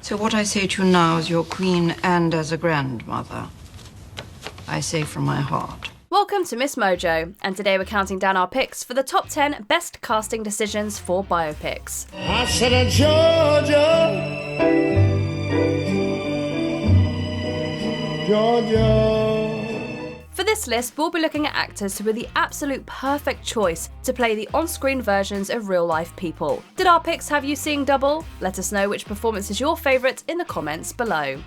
So what I say to you now as your queen and as a grandmother, I say from my heart. Welcome to MsMojo, and today we're counting down our picks for the top 10 best casting decisions for biopics. I said, Georgia, Georgia. For this list, we'll be looking at actors who were the absolute perfect choice to play the on-screen versions of real-life people. Did our picks have you seeing double? Let us know which performance is your favourite in the comments below.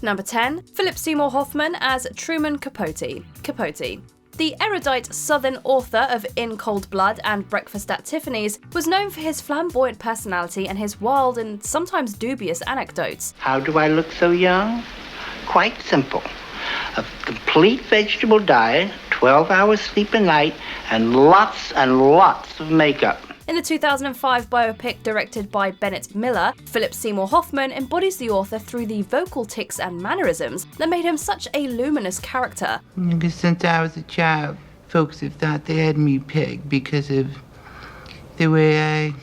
Number 10. Philip Seymour Hoffman as Truman Capote. Capote. The erudite Southern author of In Cold Blood and Breakfast at Tiffany's was known for his flamboyant personality and his wild and sometimes dubious anecdotes. How do I look so young? Quite simple. A complete vegetable diet, 12 hours sleep a night, and lots of makeup. In the 2005 biopic directed by Bennett Miller, Philip Seymour Hoffman embodies the author through the vocal tics and mannerisms that made him such a luminous character. Since I was a child, folks have thought they had me pegged because of the way I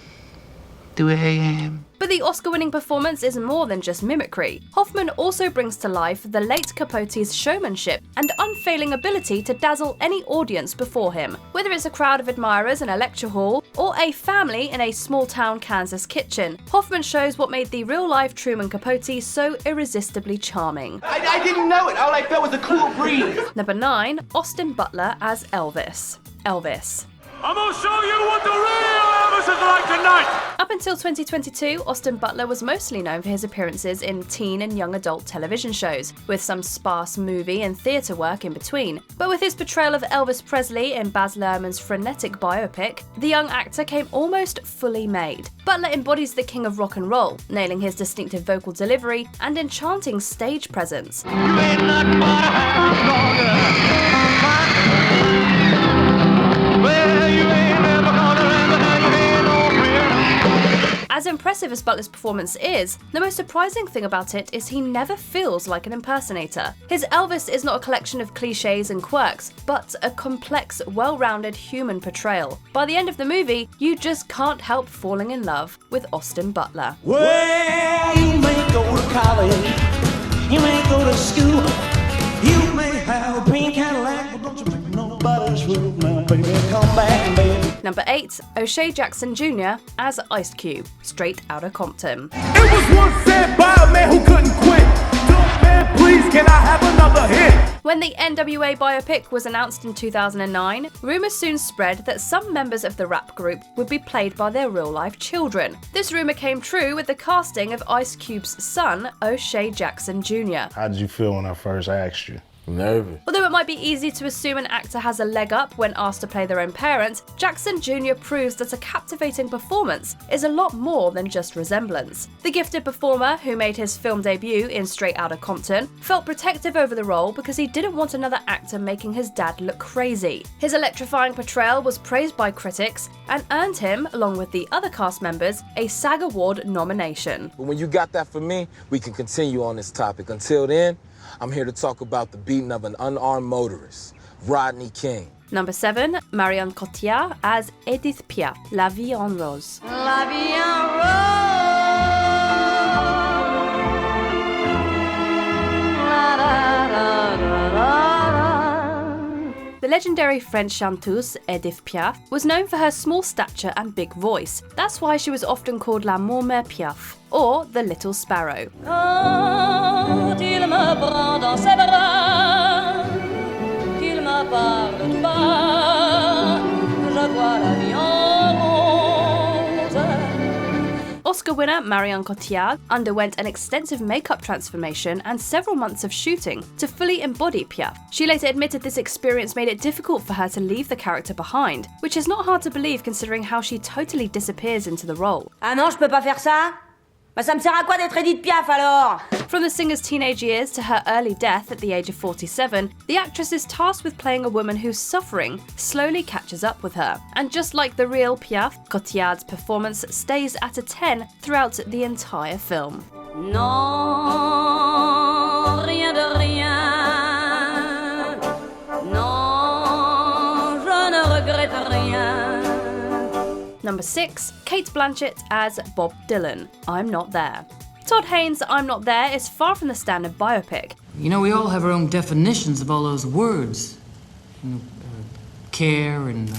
am. But the Oscar-winning performance is more than just mimicry. Hoffman also brings to life the late Capote's showmanship and unfailing ability to dazzle any audience before him. Whether it's a crowd of admirers in a lecture hall or a family in a small-town Kansas kitchen, Hoffman shows what made the real-life Truman Capote so irresistibly charming. I didn't know it. All I felt was a cool breeze. Number 9. Austin Butler as Elvis. Elvis. I'm gonna show you what the real Elvis is like tonight! Up until 2022, Austin Butler was mostly known for his appearances in teen and young adult television shows, with some sparse movie and theatre work in between. But with his portrayal of Elvis Presley in Baz Luhrmann's frenetic biopic, the young actor came almost fully made. Butler embodies the king of rock and roll, nailing his distinctive vocal delivery and enchanting stage presence. As impressive as Butler's performance is, the most surprising thing about it is he never feels like an impersonator. His Elvis is not a collection of cliches and quirks, but a complex, well-rounded human portrayal. By the end of the movie, you just can't help falling in love with Austin Butler. Well, you may go to college, you may go to school, you may have a pink Cadillac, but don't you make nobody's rule now, baby, come back, baby. Number 8. O'Shea Jackson Jr. as Ice Cube, Straight Outta Compton. It was once said by a man who couldn't quit. Don't man, please, can I have another hit? When the NWA biopic was announced in 2009, rumours soon spread that some members of the rap group would be played by their real-life children. This rumour came true with the casting of Ice Cube's son, O'Shea Jackson Jr. How did you feel when I first asked you? Nervous. Although it might be easy to assume an actor has a leg up when asked to play their own parent, Jackson Jr. proves that a captivating performance is a lot more than just resemblance. The gifted performer, who made his film debut in Straight Outta Compton, felt protective over the role because he didn't want another actor making his dad look crazy. His electrifying portrayal was praised by critics and earned him, along with the other cast members, a SAG Award nomination. But when you got that for me, we can continue on this topic. Until then, I'm here to talk about the beating of an unarmed motorist, Rodney King. Number 7. Marion Cotillard as Edith Piaf, La Vie en Rose. La vie en rose. The legendary French chanteuse Edith Piaf was known for her small stature and big voice. That's why she was often called La Mère Piaf, or the Little Sparrow. Quand il me prend dans ses bras, qu'il me parle tout bas, je vois la vie en rose. Oscar winner Marion Cotillard underwent an extensive makeup transformation and several months of shooting to fully embody Piaf. She later admitted this experience made it difficult for her to leave the character behind, which is not hard to believe considering how she totally disappears into the role. Ah non, je peux pas faire ça? Bah ça me sert à quoi d'être Edith Piaf alors? From the singer's teenage years to her early death at the age of 47, the actress is tasked with playing a woman whose suffering slowly catches up with her. And just like the real Piaf, Cotillard's performance stays at a 10 throughout the entire film. Non, rien de rien. Non, je ne regrette rien. Number 6. Kate Blanchett as Bob Dylan, I'm Not There. Todd Haynes' I'm Not There is far from the standard biopic. You know, we all have our own definitions of all those words. You know, care and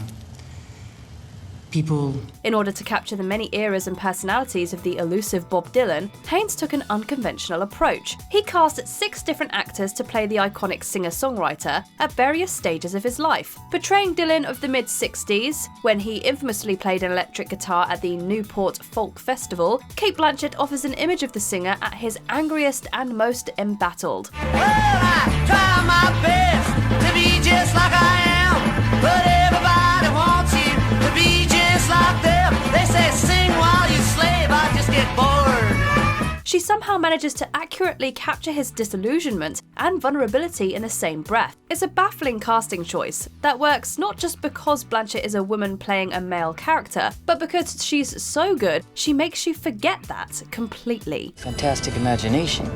people. In order to capture the many eras and personalities of the elusive Bob Dylan, Haynes took an unconventional approach. He cast 6 different actors to play the iconic singer-songwriter at various stages of his life. Portraying Dylan of the mid-60s, when he infamously played an electric guitar at the Newport Folk Festival, Cate Blanchett offers an image of the singer at his angriest and most embattled. Well, I try my best to be just like I am, but everybody wants you to be just like them. They say sing while you slave, I just get bored. She somehow manages to accurately capture his disillusionment and vulnerability in the same breath. It's a baffling casting choice that works not just because Blanchett is a woman playing a male character, but because she's so good, she makes you forget that completely. Fantastic imagination.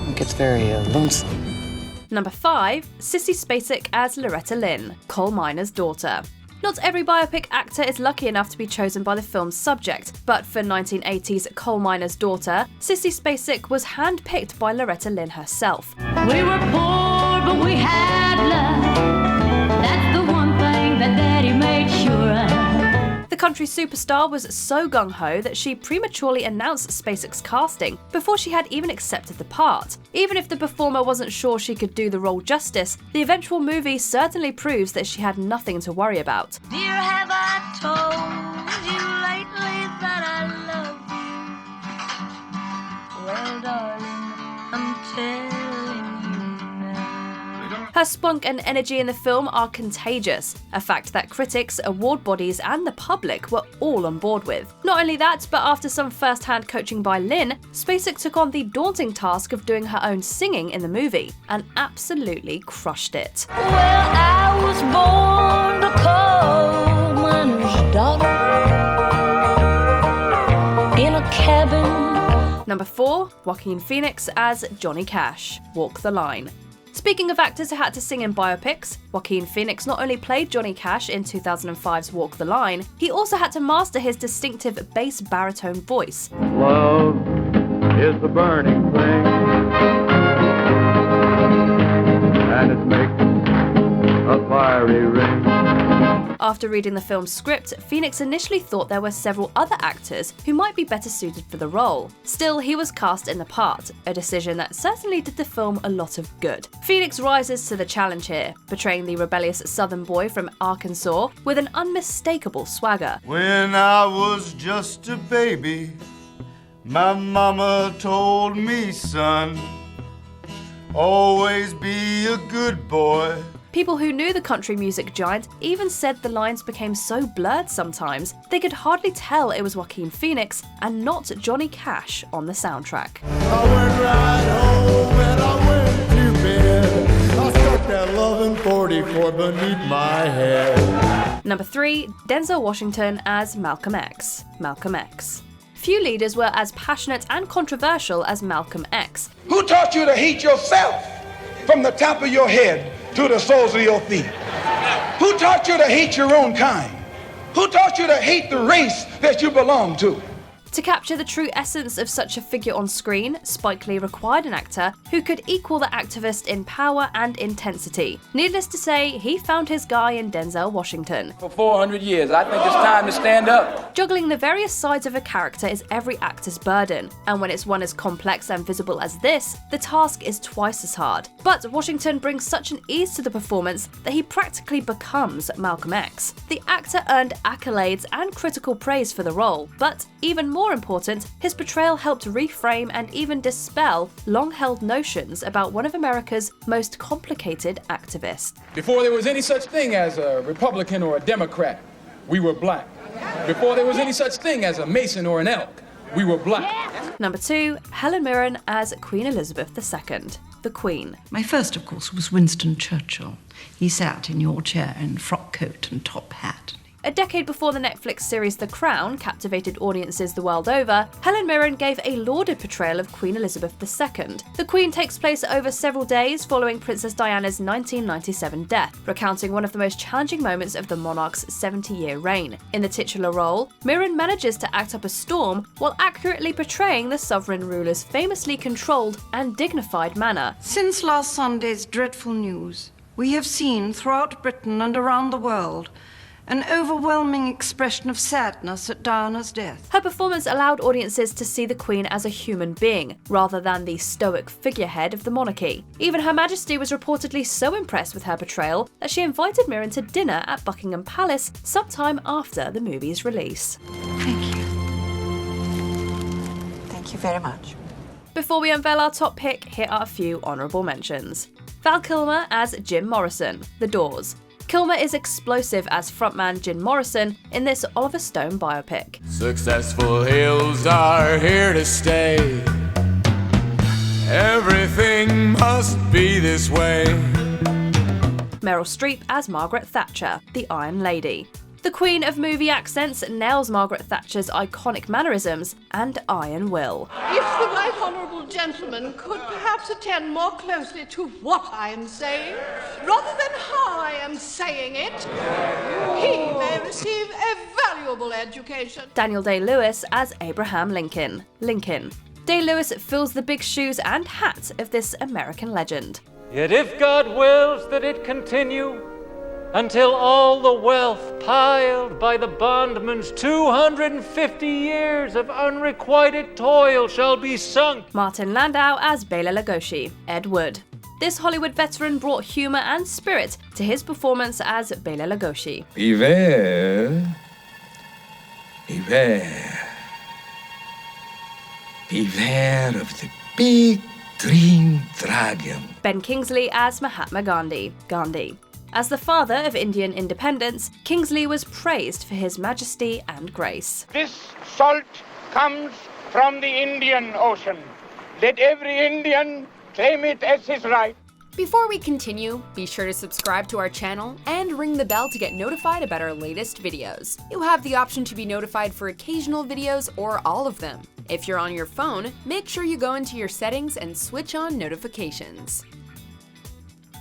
It gets very lonesome. Number 5, Sissy Spacek as Loretta Lynn, coal miner's daughter. Not every biopic actor is lucky enough to be chosen by the film's subject, but for 1980's Coal Miner's Daughter, Sissy Spacek was handpicked by Loretta Lynn herself. We were poor, but we had love. That's the one thing that Daddy made sure of. The country superstar was so gung-ho that she prematurely announced Spacek's casting before she had even accepted the part. Even if the performer wasn't sure she could do the role justice, the eventual movie certainly proves that she had nothing to worry about. Dear, have I told you lately that I love you? Well, darling, I'm telling you now. Her spunk and energy in the film are contagious, a fact that critics, award bodies and the public were all on board with. Not only that, but after some first-hand coaching by Lynn, Spacek took on the daunting task of doing her own singing in the movie, and absolutely crushed it. Well, I was born a coal miner's daughter in a cabin. Number 4, Joaquin Phoenix as Johnny Cash, Walk the Line. Speaking of actors who had to sing in biopics, Joaquin Phoenix not only played Johnny Cash in 2005's Walk the Line, he also had to master his distinctive bass baritone voice. Love is the burning thing, and it makes a fiery ring. After reading the film's script, Phoenix initially thought there were several other actors who might be better suited for the role. Still, he was cast in the part, a decision that certainly did the film a lot of good. Phoenix rises to the challenge here, portraying the rebellious southern boy from Arkansas with an unmistakable swagger. When I was just a baby, my mama told me, son, always be a good boy. People who knew the country music giant even said the lines became so blurred sometimes they could hardly tell it was Joaquin Phoenix and not Johnny Cash on the soundtrack. I went right home and I went to bed. I stuck that loving 44 beneath my head. Number 3, Denzel Washington as Malcolm X, Malcolm X. Few leaders were as passionate and controversial as Malcolm X. Who taught you to hate yourself from the top of your head to the soles of your feet? Who taught you to hate your own kind? Who taught you to hate the race that you belong to? To capture the true essence of such a figure on screen, Spike Lee required an actor who could equal the activist in power and intensity. Needless to say, he found his guy in Denzel Washington. For 400 years, I think it's time to stand up. Juggling the various sides of a character is every actor's burden, and when it's one as complex and visible as this, the task is twice as hard. But Washington brings such an ease to the performance that he practically becomes Malcolm X. The actor earned accolades and critical praise for the role, but even more important, his portrayal helped reframe and even dispel long-held notions about one of America's most complicated activists. Before there was any such thing as a Republican or a Democrat, we were black. Before there was any such thing as a Mason or an Elk, we were black. Number 2, Helen Mirren as Queen Elizabeth II, the Queen. My first, of course, was Winston Churchill. He sat in your chair in frock coat and top hat. A decade before the Netflix series The Crown captivated audiences the world over, Helen Mirren gave a lauded portrayal of Queen Elizabeth II. The Queen takes place over several days following Princess Diana's 1997 death, recounting one of the most challenging moments of the monarch's 70-year reign. In the titular role, Mirren manages to act up a storm while accurately portraying the sovereign ruler's famously controlled and dignified manner. Since last Sunday's dreadful news, we have seen throughout Britain and around the world an overwhelming expression of sadness at Diana's death. Her performance allowed audiences to see the Queen as a human being, rather than the stoic figurehead of the monarchy. Even Her Majesty was reportedly so impressed with her portrayal that she invited Mirren to dinner at Buckingham Palace sometime after the movie's release. Thank you. Thank you very much. Before we unveil our top pick, here are a few honourable mentions. Val Kilmer as Jim Morrison, The Doors. Kilmer is explosive as frontman Jim Morrison in this Oliver Stone biopic. Successful hills are here to stay. Everything must be this way. Meryl Streep as Margaret Thatcher, the Iron Lady. The Queen of movie accents nails Margaret Thatcher's iconic mannerisms and iron will. If the right honourable gentleman could perhaps attend more closely to what I am saying, rather than how I am saying it, he may receive a valuable education. Daniel Day-Lewis as Abraham Lincoln, Lincoln. Day-Lewis fills the big shoes and hat of this American legend. Yet if God wills that it continue, until all the wealth piled by the bondman's 250 years of unrequited toil shall be sunk. Martin Landau as Bela Lugosi, Ed Wood. This Hollywood veteran brought humour and spirit to his performance as Bela Lugosi. Beware. Beware. Beware of the big green dragon. Ben Kingsley as Mahatma Gandhi, Gandhi. As the father of Indian independence, Kingsley was praised for his majesty and grace. This salt comes from the Indian Ocean. Let every Indian claim it as his right. Before we continue, be sure to subscribe to our channel and ring the bell to get notified about our latest videos. You have the option to be notified for occasional videos or all of them. If you're on your phone, make sure you go into your settings and switch on notifications.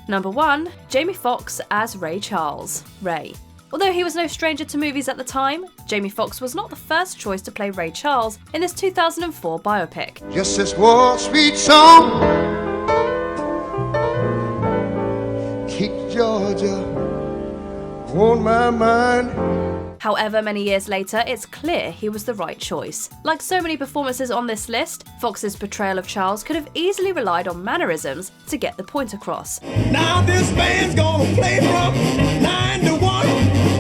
Number 1. Jamie Foxx as Ray Charles, Ray. Although he was no stranger to movies at the time, Jamie Foxx was not the first choice to play Ray Charles in this 2004 biopic. Just this one sweet song. Keep Georgia on my mind. However, many years later, it's clear he was the right choice. Like so many performances on this list, Foxx's portrayal of Charles could have easily relied on mannerisms to get the point across. Now this band's gonna play from 9 to 1.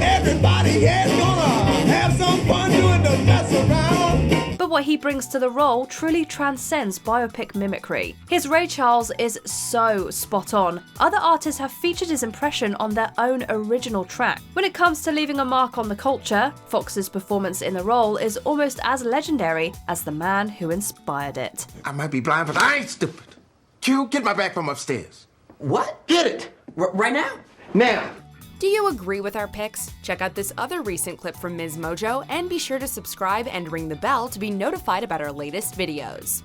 Everybody here's gonna have some fun doing the mess around. But what he brings to the role truly transcends biopic mimicry. His Ray Charles is so spot on. Other artists have featured his impression on their own original track. When it comes to leaving a mark on the culture, Foxx's performance in the role is almost as legendary as the man who inspired it. I might be blind, but I ain't stupid. Q, get my bag from upstairs. What? Get it! Right now? Now! Do you agree with our picks? Check out this other recent clip from MsMojo and be sure to subscribe and ring the bell to be notified about our latest videos.